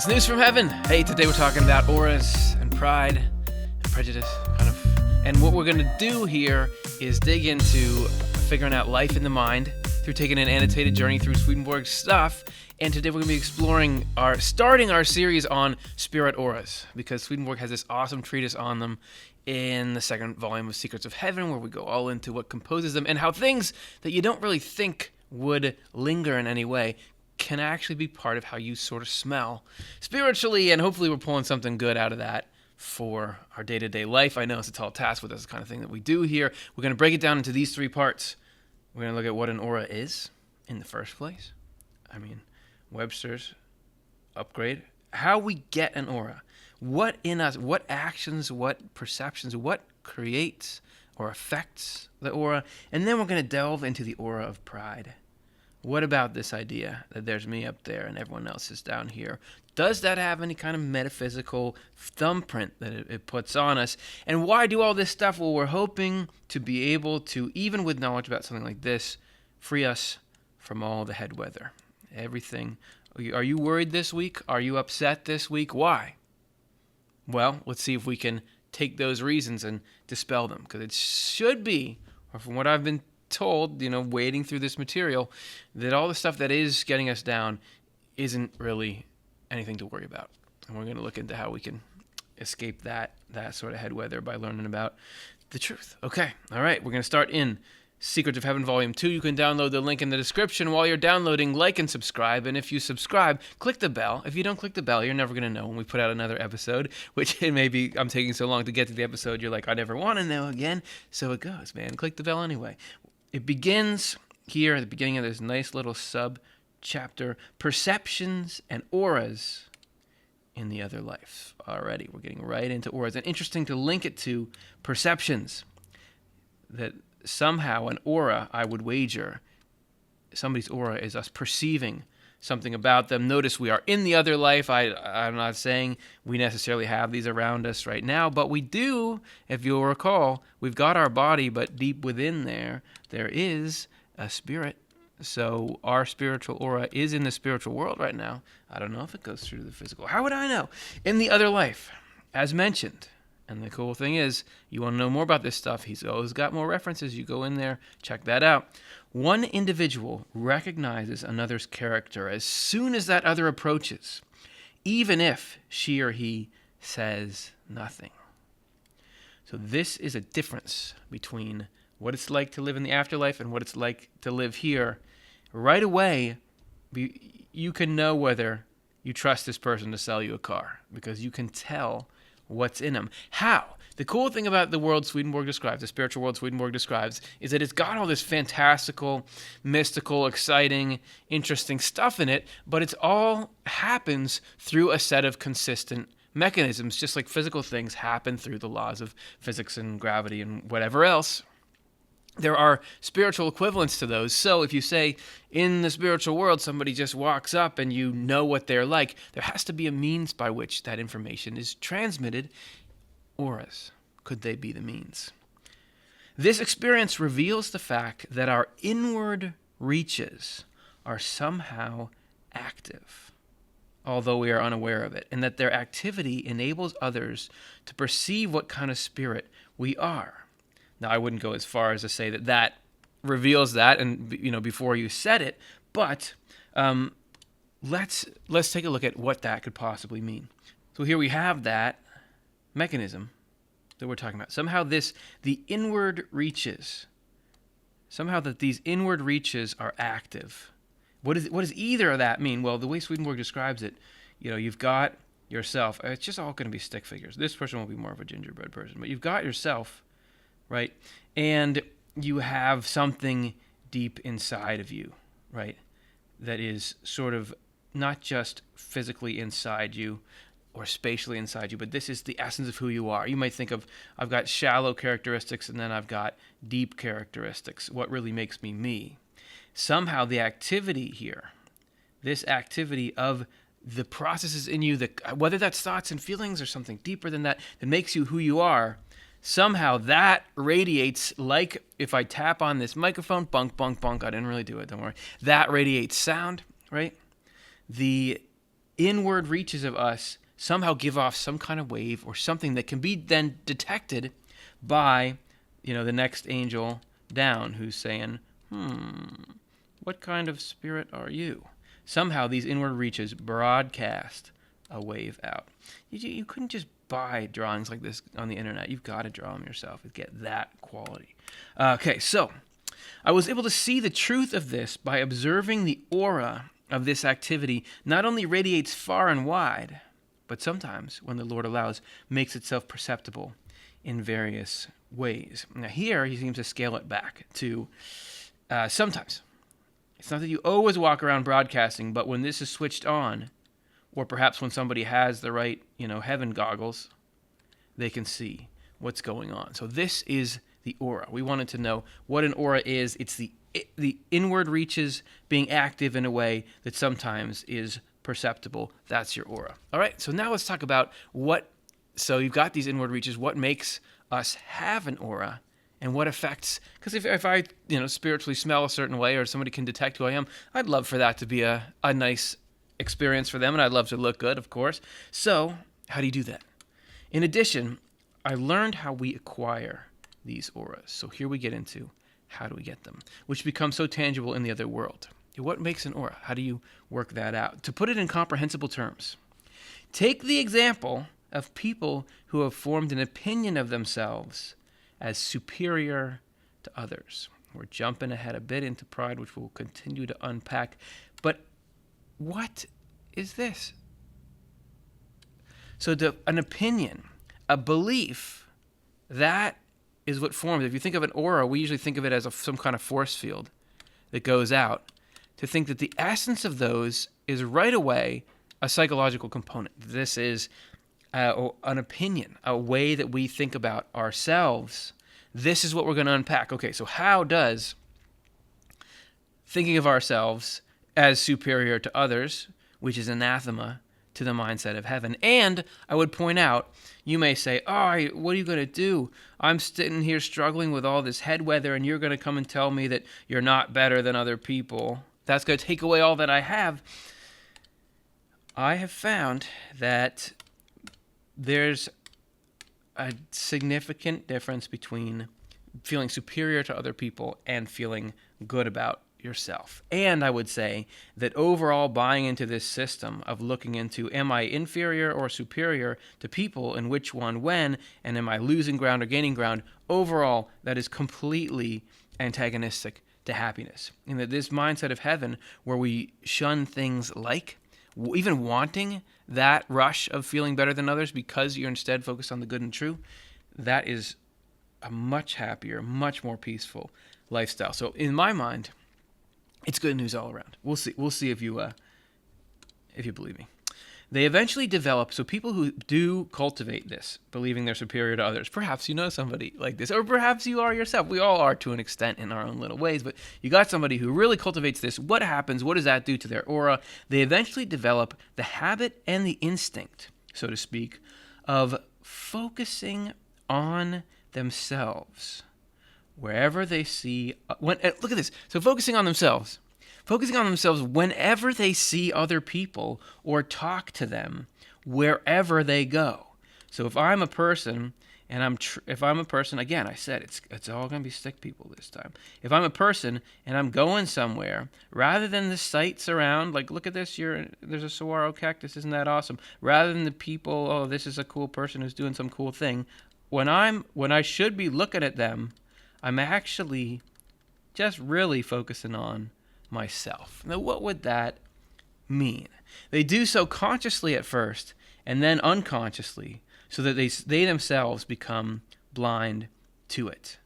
It's news from heaven. Hey, today we're talking about auras and pride and prejudice, And what we're going to do here is dig into figuring out life in the mind through taking an annotated journey through Swedenborg's stuff. And today we're going to be starting our series on spirit auras, because Swedenborg has this awesome treatise on them in the second volume of Secrets of Heaven, where we go all into what composes them and how things that you don't really think would linger in any way can actually be part of how you sort of smell spiritually, and hopefully we're pulling something good out of that for our day-to-day life. I know it's a tall task, but that's the kind of thing that we do here. We're going to break it down into these three parts. We're going to look at what an aura is in the first place. Webster's upgrade. How we get an aura. What in us, what actions, what perceptions, what creates or affects the aura. And then we're going to delve into the aura of pride. What about this idea that there's me up there and everyone else is down here? Does that have any kind of metaphysical thumbprint that it puts on us? And why do all this stuff? Well, we're hoping to be able to, even with knowledge about something like this, free us from all the head weather. Everything. Are you worried this week? Are you upset this week? Why? Well, let's see if we can take those reasons and dispel them. Because it should be, or from what I've been told, wading through this material, that all the stuff that is getting us down isn't really anything to worry about. And we're going to look into how we can escape that sort of head weather by learning about the truth. Okay, all right, we're going to start in Secrets of Heaven Volume 2. You can download the link in the description. While you're downloading, like and subscribe. And if you subscribe, click the bell. If you don't click the bell, you're never going to know when we put out another episode, which it may be I'm taking so long to get to the episode, you're like, I never want to know again. So it goes, man. Click the bell anyway. It begins here at the beginning of this nice little sub-chapter, Perceptions and Auras in the Other Life. Already, we're getting right into auras. And interesting to link it to perceptions, that somehow an aura, I would wager, somebody's aura is us perceiving something about them. Notice we are in the other life. I'm not saying we necessarily have these around us right now, but we do, if you'll recall, we've got our body, but deep within there is a spirit. So our spiritual aura is in the spiritual world right now. I don't know if it goes through to the physical. How would I know? In the other life, as mentioned. And the cool thing is, you want to know more about this stuff, he's always got more references. You go in there, check that out. One individual recognizes another's character as soon as that other approaches, even if she or he says nothing. So this is a difference between what it's like to live in the afterlife and what it's like to live here. Right away, you can know whether you trust this person to sell you a car, because you can tell what's in them. How? The cool thing about the world Swedenborg describes, the spiritual world Swedenborg describes, is that it's got all this fantastical, mystical, exciting, interesting stuff in it, but it all happens through a set of consistent mechanisms, just like physical things happen through the laws of physics and gravity and whatever else. There are spiritual equivalents to those. So if you say in the spiritual world somebody just walks up and you know what they're like, there has to be a means by which that information is transmitted. Auras, could they be the means? This experience reveals the fact that our inward reaches are somehow active, although we are unaware of it, and that their activity enables others to perceive what kind of spirit we are. Now, I wouldn't go as far as to say that reveals that, and before you said it, but let's take a look at what that could possibly mean. So here we have that mechanism that we're talking about. Somehow the inward reaches, somehow that these inward reaches are active. What does either of that mean? Well, the way Swedenborg describes it, you've got yourself. It's just all going to be stick figures. This person will be more of a gingerbread person, but you've got yourself. Right? And you have something deep inside of you, right? That is sort of not just physically inside you or spatially inside you, but this is the essence of who you are. You might think of, I've got shallow characteristics and then I've got deep characteristics. What really makes me me? Somehow the activity here, this activity of the processes in you, whether that's thoughts and feelings or something deeper than that makes you who you are, somehow that radiates, like if I tap on this microphone, bunk, bunk, bunk, I didn't really do it, don't worry. That radiates sound, right? The inward reaches of us somehow give off some kind of wave or something that can be then detected by, the next angel down who's saying, what kind of spirit are you? Somehow these inward reaches broadcast a wave out. You couldn't just buy drawings like this on the internet. You've got to draw them yourself to get that quality. Okay, so I was able to see the truth of this by observing the aura of this activity not only radiates far and wide, but sometimes, when the Lord allows, makes itself perceptible in various ways. Now here, he seems to scale it back to sometimes. It's not that you always walk around broadcasting, but when this is switched on, or perhaps when somebody has the right, heaven goggles, they can see what's going on. So this is the aura. We wanted to know what an aura is. It's the inward reaches being active in a way that sometimes is perceptible. That's your aura. All right, so now let's talk about so you've got these inward reaches. What makes us have an aura and what affects, because if I, spiritually smell a certain way or somebody can detect who I am, I'd love for that to be a nice experience for them, and I'd love to look good, of course. So how do you do that? In addition, I learned how we acquire these auras. So here we get into how do we get them, which becomes so tangible in the other world. What makes an aura? How do you work that out? To put it in comprehensible terms, take the example of people who have formed an opinion of themselves as superior to others. We're jumping ahead a bit into pride, which we'll continue to unpack. But what is this? So an opinion, a belief, that is what forms. If you think of an aura, we usually think of it as some kind of force field that goes out. To think that the essence of those is right away a psychological component. This is an opinion, a way that we think about ourselves. This is what we're going to unpack. Okay, so how does thinking of ourselves as superior to others, which is anathema to the mindset of heaven? And I would point out, you may say, what are you going to do? I'm sitting here struggling with all this head weather, and you're going to come and tell me that you're not better than other people. That's going to take away all that I have. I have found that there's a significant difference between feeling superior to other people and feeling good about yourself. And I would say that overall buying into this system of looking into, am I inferior or superior to people, and which one when, and am I losing ground or gaining ground, overall that is completely antagonistic to happiness. And that this mindset of heaven, where we shun things like even wanting that rush of feeling better than others because you're instead focused on the good and true, that is a much happier, much more peaceful lifestyle. So in my mind, it's good news all around. We'll see if you believe me. They eventually develop, so people who do cultivate this, believing they're superior to others, perhaps you know somebody like this, or perhaps you are yourself. We all are to an extent in our own little ways, but you got somebody who really cultivates this. What happens? What does that do to their aura? They eventually develop the habit and the instinct, so to speak, of focusing on themselves wherever they see. Look at this. So focusing on themselves whenever they see other people or talk to them, wherever they go. So if I'm a person, and again, I said it's all going to be stick people this time. If I'm a person and I'm going somewhere, rather than the sights around, like, look at this, there's a saguaro cactus, isn't that awesome? Rather than the people, oh, this is a cool person who's doing some cool thing. When I should be looking at them, I'm actually just really focusing on myself. Now, what would that mean? They do so consciously at first, and then unconsciously, so that they themselves become blind to it.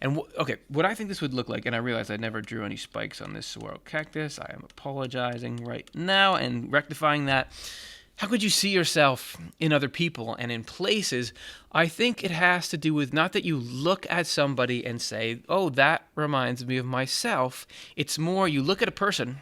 And what I think this would look like, and I realize I never drew any spikes on this saguaro cactus. I am apologizing right now and rectifying that. How could you see yourself in other people and in places? I think it has to do with not that you look at somebody and say, oh, that reminds me of myself. It's more you look at a person,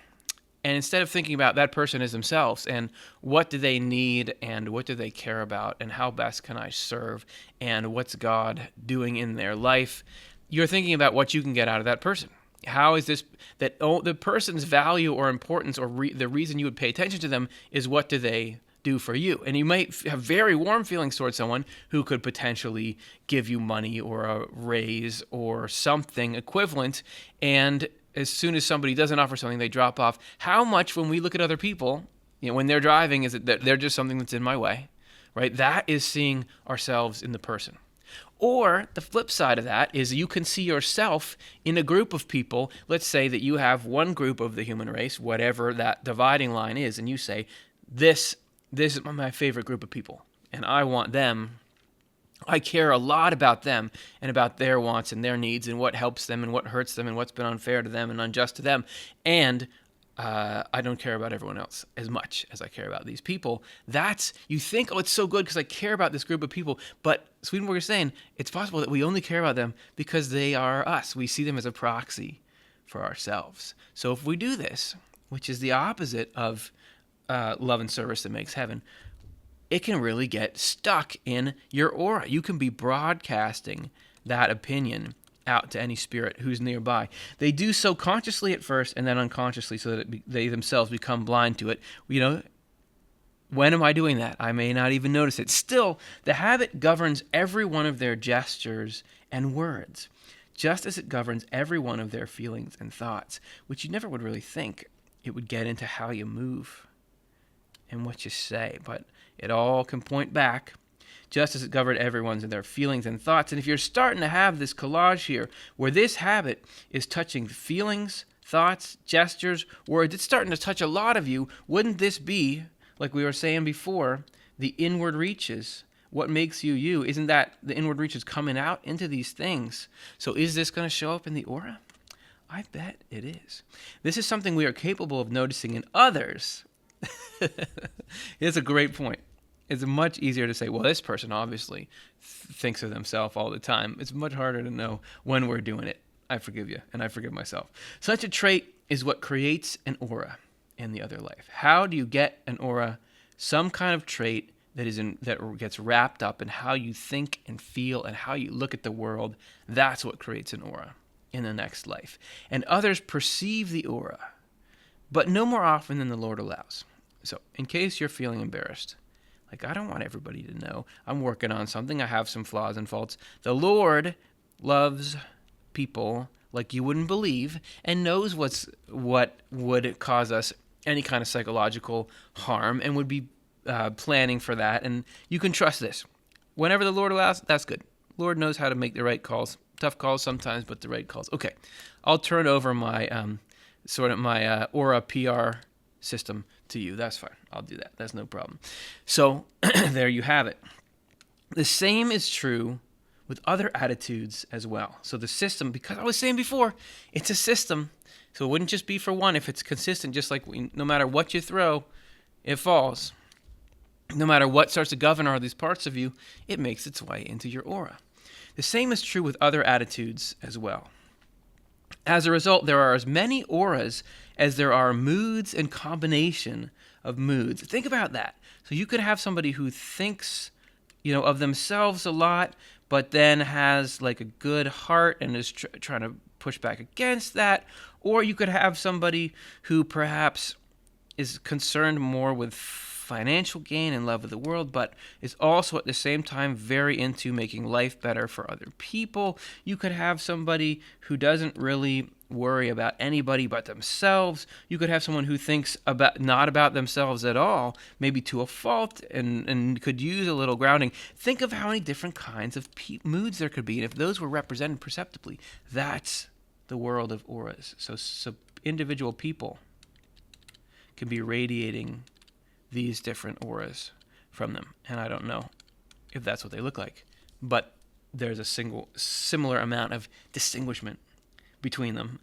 and instead of thinking about that person as themselves and what do they need and what do they care about and how best can I serve and what's God doing in their life, you're thinking about what you can get out of that person. How is this that the person's value or importance or the reason you would pay attention to them is what do they do for you? And you might have very warm feelings towards someone who could potentially give you money or a raise or something equivalent, and as soon as somebody doesn't offer something, they drop off. How much, when we look at other people, when they're driving, is it that they're just something that's in my way, right? That is seeing ourselves in the person. Or the flip side of that is you can see yourself in a group of people. Let's say that you have one group of the human race, whatever that dividing line is, and you say, this is my favorite group of people, and I want them. I care a lot about them and about their wants and their needs and what helps them and what hurts them and what's been unfair to them and unjust to them. And I don't care about everyone else as much as I care about these people. You think, it's so good because I care about this group of people. But Swedenborg is saying it's possible that we only care about them because they are us. We see them as a proxy for ourselves. So if we do this, which is the opposite of love and service that makes heaven, it can really get stuck in your aura. You can be broadcasting that opinion out to any spirit who's nearby. They do so consciously at first and then unconsciously so that they themselves become blind to it. When am I doing that? I may not even notice it. Still, the habit governs every one of their gestures and words, just as it governs every one of their feelings and thoughts, which you never would really think it would get into how you move and what you say. But it all can point back, just as it governed everyone's and their feelings and thoughts. And if you're starting to have this collage here, where this habit is touching feelings, thoughts, gestures, words, it's starting to touch a lot of you, wouldn't this be, like we were saying before, the inward reaches? What makes you you? Isn't that the inward reaches coming out into these things? So is this going to show up in the aura? I bet it is. This is something we are capable of noticing in others. It's a great point. It's much easier to say, well, this person obviously thinks of themselves all the time. It's much harder to know when we're doing it. I forgive you, and I forgive myself. Such a trait is what creates an aura in the other life. How do you get an aura? Some kind of trait that gets wrapped up in how you think and feel and how you look at the world. That's what creates an aura in the next life. And others perceive the aura, but no more often than the Lord allows. So in case you're feeling embarrassed, like, I don't want everybody to know I'm working on something. I have some flaws and faults. The Lord loves people like you wouldn't believe and knows what would cause us any kind of psychological harm and would be planning for that. And you can trust this. Whenever the Lord allows, that's good. Lord knows how to make the right calls. Tough calls sometimes, but the right calls. Okay, I'll turn over my my aura PR system to you. That's fine. I'll do that. That's no problem. So there you have it. The same is true with other attitudes as well. So the system, because I was saying before, it's a system. So it wouldn't just be for one if it's consistent, just like no matter what you throw, it falls. No matter what starts to govern all these parts of you, it makes its way into your aura. The same is true with other attitudes as well. As a result, there are as many auras as there are moods and combination of moods. Think about that. So you could have somebody who thinks, of themselves a lot, but then has like a good heart and is trying to push back against that. Or you could have somebody who perhaps is concerned more with financial gain and love of the world, but is also at the same time very into making life better for other people. You could have somebody who doesn't really worry about anybody but themselves. You could have someone who thinks not about themselves at all, maybe to a fault, and could use a little grounding. Think of how many different kinds of moods there could be, and if those were represented perceptibly, that's the world of auras. So individual people can be radiating these different auras from them. And I don't know if that's what they look like, but there's a similar amount of distinguishment between them,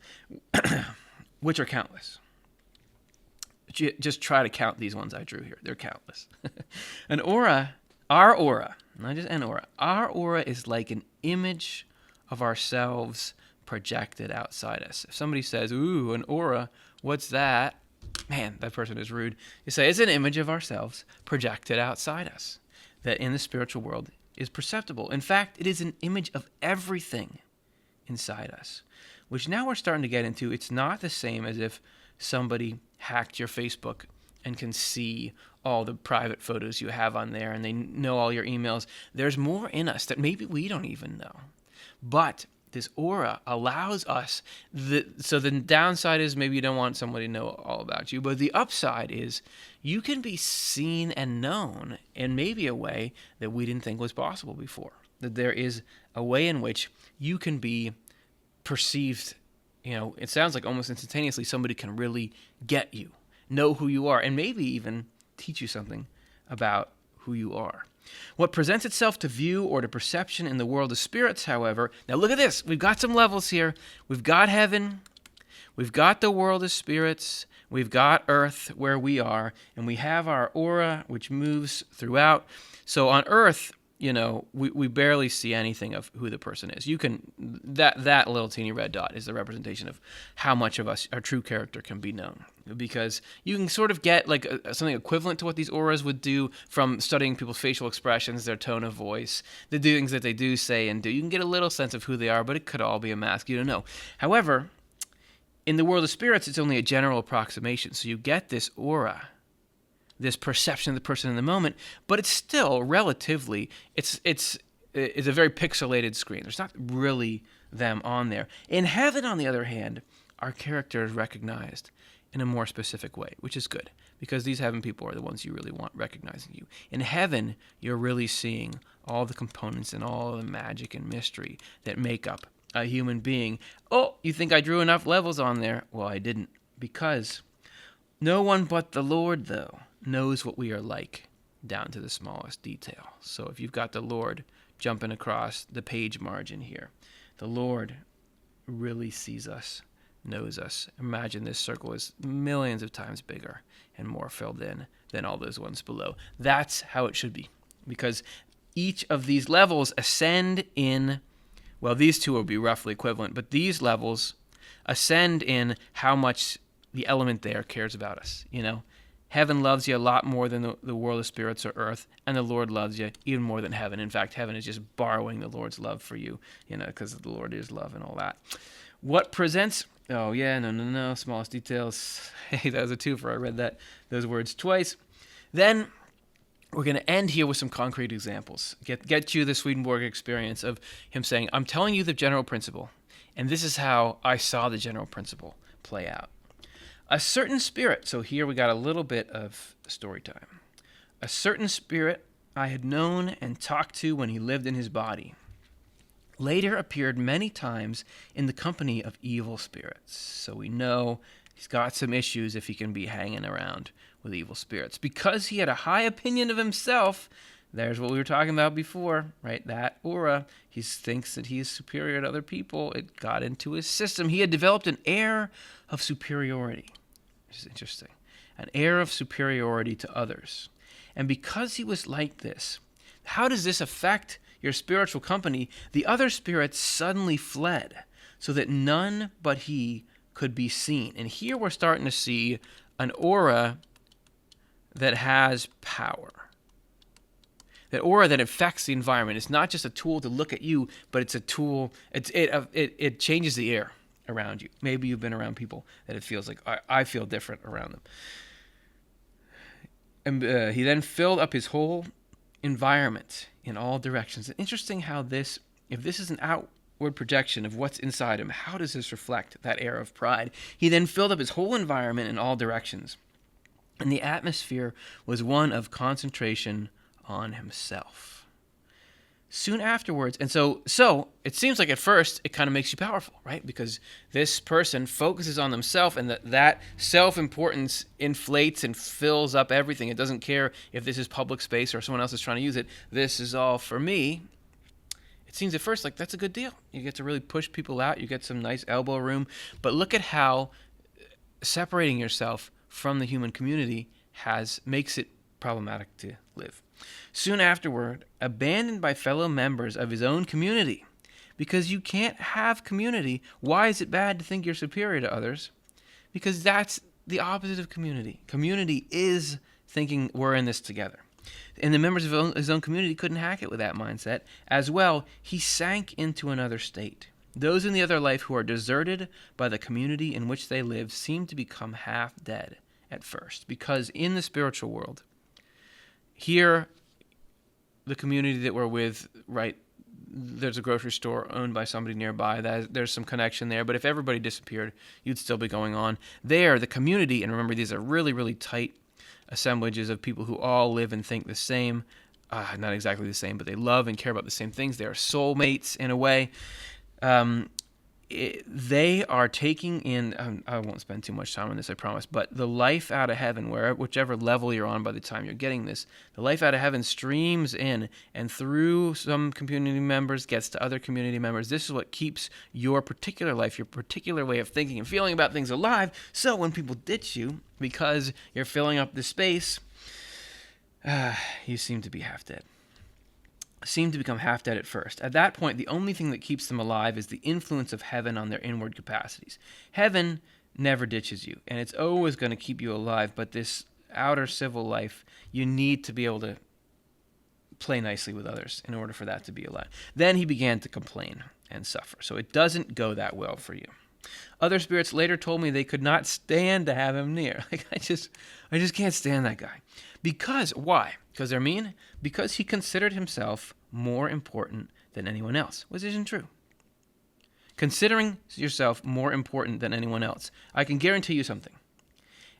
which are countless. Just try to count these ones I drew here. They're countless. An aura, our aura, not just an aura, our aura is like an image of ourselves projected outside us. If somebody says, ooh, an aura, what's that? Man, that person is rude. You say it's an image of ourselves projected outside us that in the spiritual world is perceptible. In fact, it is an image of everything inside us. which now we're starting to get into. It's not the same as if somebody hacked your Facebook and can see all the private photos you have on there and they know all your emails. There's more in us that maybe we don't even know. But this aura allows us, so the downside is maybe you don't want somebody to know all about you, but the upside is you can be seen and known in maybe a way that we didn't think was possible before. That there is a way in which you can be perceived, it sounds like almost instantaneously somebody can really get you, know who you are, and maybe even teach you something about who you are. What presents itself to view or to perception in the world of spirits, however, now look at this. We've got some levels here. We've got heaven. We've got the world of spirits. We've got earth where we are. And we have our aura, which moves throughout. So on earth, we barely see anything of who the person is. That little teeny red dot is the representation of how much of us, our true character, can be known. Because you can sort of get like something equivalent to what these auras would do from studying people's facial expressions, their tone of voice, the things that they do say and do. You can get a little sense of who they are, but it could all be a mask. You don't know. However, in the world of spirits, it's only a general approximation. So you get this aura, this perception of the person in the moment, but it's still relatively, it's a very pixelated screen. There's not really them on there. In heaven, on the other hand, our character is recognized in a more specific way, which is good, because these heaven people are the ones you really want recognizing you. In heaven, you're really seeing all the components and all the magic and mystery that make up a human being. Oh, you think I drew enough levels on there? Well, I didn't, because no one but the Lord, though, knows what we are like down to the smallest detail. So if you've got the Lord jumping across the page margin here, the Lord really sees us, knows us. Imagine this circle is millions of times bigger and more filled in than all those ones below. That's how it should be, because each of these levels ascend in, well, these two will be roughly equivalent, but these levels ascend in how much the element there cares about us. Heaven loves you a lot more than the world of spirits or earth, and the Lord loves you even more than heaven. In fact, heaven is just borrowing the Lord's love for you, because the Lord is love and all that. What presents... Oh, yeah, no, smallest details. Hey, that was a twofer. I read those words twice. Then we're going to end here with some concrete examples. Get you the Swedenborg experience of him saying, I'm telling you the general principle, and this is how I saw the general principle play out. A certain spirit, so here we got a little bit of story time. A certain spirit I had known and talked to when he lived in his body, later appeared many times in the company of evil spirits. So we know he's got some issues if he can be hanging around with evil spirits. Because he had a high opinion of himself, there's what we were talking about before, right? That aura, he thinks that he is superior to other people. It got into his system. He had developed an air of superiority, which is interesting. An air of superiority to others. And because he was like this, how does this affect your spiritual company? The other spirits suddenly fled, so that none but he could be seen. And here we're starting to see an aura that has power. That aura that affects the environment. It's not just a tool to look at you, but it's a tool, it changes the air around you. Maybe you've been around people that it feels like, I feel different around them. And he then filled up his whole environment in all directions. It's interesting how this, if this is an outward projection of what's inside him, how does this reflect that air of pride? He then filled up his whole environment in all directions. And the atmosphere was one of concentration on himself. Soon afterwards, and so it seems like at first it kind of makes you powerful, right? Because this person focuses on themselves, and that self-importance inflates and fills up everything. It doesn't care if this is public space or someone else is trying to use it. This is all for me. It seems at first like that's a good deal. You get to really push people out. You get some nice elbow room. But look at how separating yourself from the human community makes it problematic to live. Soon afterward, abandoned by fellow members of his own community, because you can't have community. Why is it bad to think you're superior to others? Because that's the opposite of community. Community is thinking we're in this together. And the members of his own community couldn't hack it with that mindset. As well, he sank into another state. Those in the other life who are deserted by the community in which they live seem to become half dead at first, because in the spiritual world, here, the community that we're with, right, there's a grocery store owned by somebody nearby. There's some connection there. But if everybody disappeared, you'd still be going on. There, the community, and remember, these are really, really tight assemblages of people who all live and think the same. Not exactly the same, but they love and care about the same things. They are soulmates in a way. They are taking in, I won't spend too much time on this, I promise, but the life out of heaven, whichever level you're on by the time you're getting this, the life out of heaven streams in and through some community members gets to other community members. This is what keeps your particular life, your particular way of thinking and feeling about things alive. So when people ditch you because you're filling up the space, you seem to be half dead. Seem to become half dead at first. At that point, the only thing that keeps them alive is the influence of heaven on their inward capacities. Heaven never ditches you, and it's always going to keep you alive, but this outer civil life, you need to be able to play nicely with others in order for that to be alive. Then he began to complain and suffer, so it doesn't go that well for you. Other spirits later told me they could not stand to have him near. Like, I just can't stand that guy. Because, why? Because they're mean? Because he considered himself more important than anyone else, which isn't true. Considering yourself more important than anyone else, I can guarantee you something.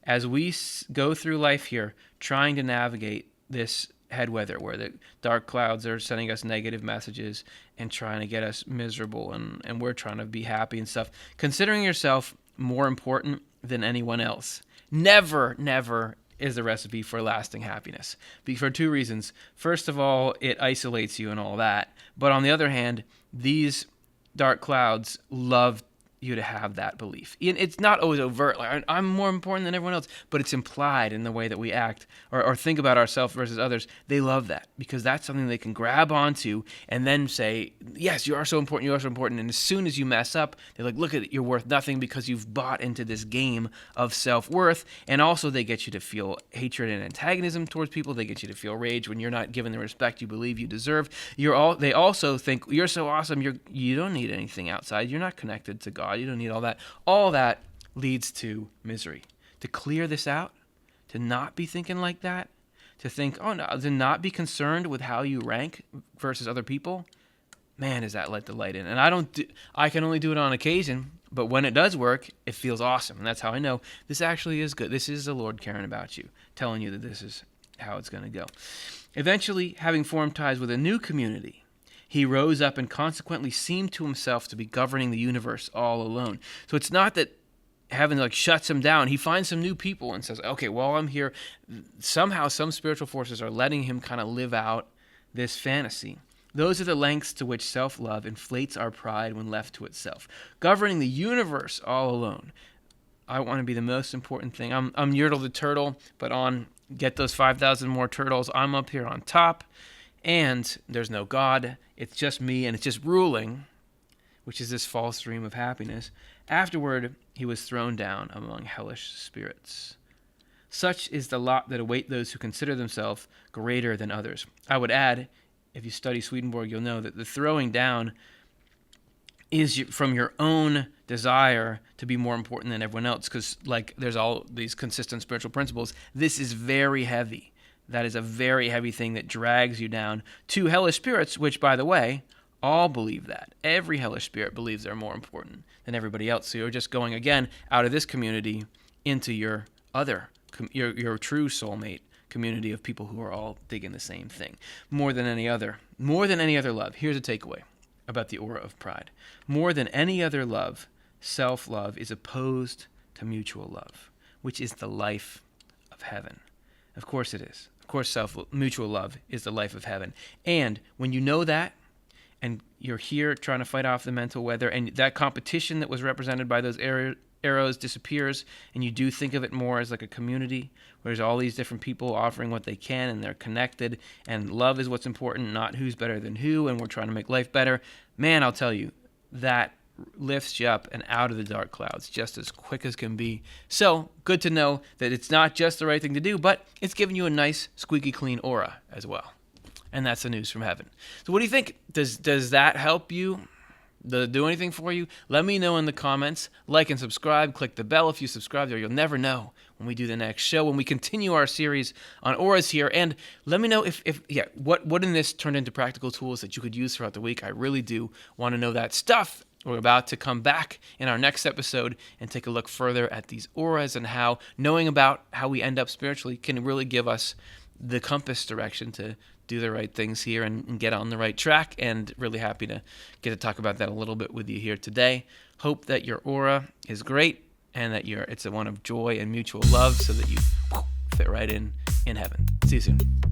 As we go through life here, trying to navigate this head weather where the dark clouds are sending us negative messages and trying to get us miserable, and we're trying to be happy and stuff, considering yourself more important than anyone else never is the recipe for lasting happiness. For two reasons. First of all, it isolates you and all that. But on the other hand, these dark clouds love you to have that belief. It's not always overt, like I'm more important than everyone else, but it's implied in the way that we act or think about ourselves versus others. They love that because that's something they can grab onto and then say, yes, you are so important, you are so important. And as soon as you mess up, they're like, look at it, you're worth nothing because you've bought into this game of self-worth. And also they get you to feel hatred and antagonism towards people. They get you to feel rage when you're not given the respect you believe you deserve. They also think you're so awesome, you don't need anything outside. You're not connected to God. You don't need all that. All that leads to misery. To clear this out, to not be thinking like that, to think, oh no, to not be concerned with how you rank versus other people, man, does that let the light in. And I can only do it on occasion, but when it does work, it feels awesome. And that's how I know this actually is good. This is the Lord caring about you, telling you that this is how it's going to go. Eventually, having formed ties with a new community, he rose up and consequently seemed to himself to be governing the universe all alone. So it's not that heaven shuts him down. He finds some new people and says, okay, while I'm here, somehow some spiritual forces are letting him kind of live out this fantasy. Those are the lengths to which self-love inflates our pride when left to itself. Governing the universe all alone. I want to be the most important thing. I'm Yertle the turtle, but get those 5,000 more turtles. I'm up here on top. And there's no God, it's just me, and it's just ruling, which is this false dream of happiness. Afterward, he was thrown down among hellish spirits. Such is the lot that await those who consider themselves greater than others. I would add, if you study Swedenborg, you'll know that the throwing down is from your own desire to be more important than everyone else, because there's all these consistent spiritual principles. This is very heavy. That is a very heavy thing that drags you down to hellish spirits, which, by the way, all believe that. Every hellish spirit believes they're more important than everybody else. So you're just going, again, out of this community into your true soulmate community of people who are all digging the same thing. More than any other love. Here's a takeaway about the aura of pride. More than any other love, self-love is opposed to mutual love, which is the life of heaven. Of course it is. Of course, mutual love is the life of heaven. And when you know that, and you're here trying to fight off the mental weather, and that competition that was represented by those arrows disappears, and you do think of it more as like a community, where there's all these different people offering what they can, and they're connected, and love is what's important, not who's better than who, and we're trying to make life better. Man, I'll tell you, that lifts you up and out of the dark clouds just as quick as can be. So good to know that it's not just the right thing to do, but it's giving you a nice, squeaky clean aura as well. And that's the news from heaven. So what do you think? Does that help you Does it do anything for you? Let me know in the comments. Like and subscribe. Click the bell if you subscribe, or you'll never know when we do the next show, when we continue our series on auras here. And let me know what in this turned into practical tools that you could use throughout the week. I really do want to know that stuff. We're about to come back in our next episode and take a look further at these auras and how knowing about how we end up spiritually can really give us the compass direction to do the right things here and get on the right track. And really happy to get to talk about that a little bit with you here today. Hope that your aura is great and that it's a one of joy and mutual love so that you fit right in heaven. See you soon.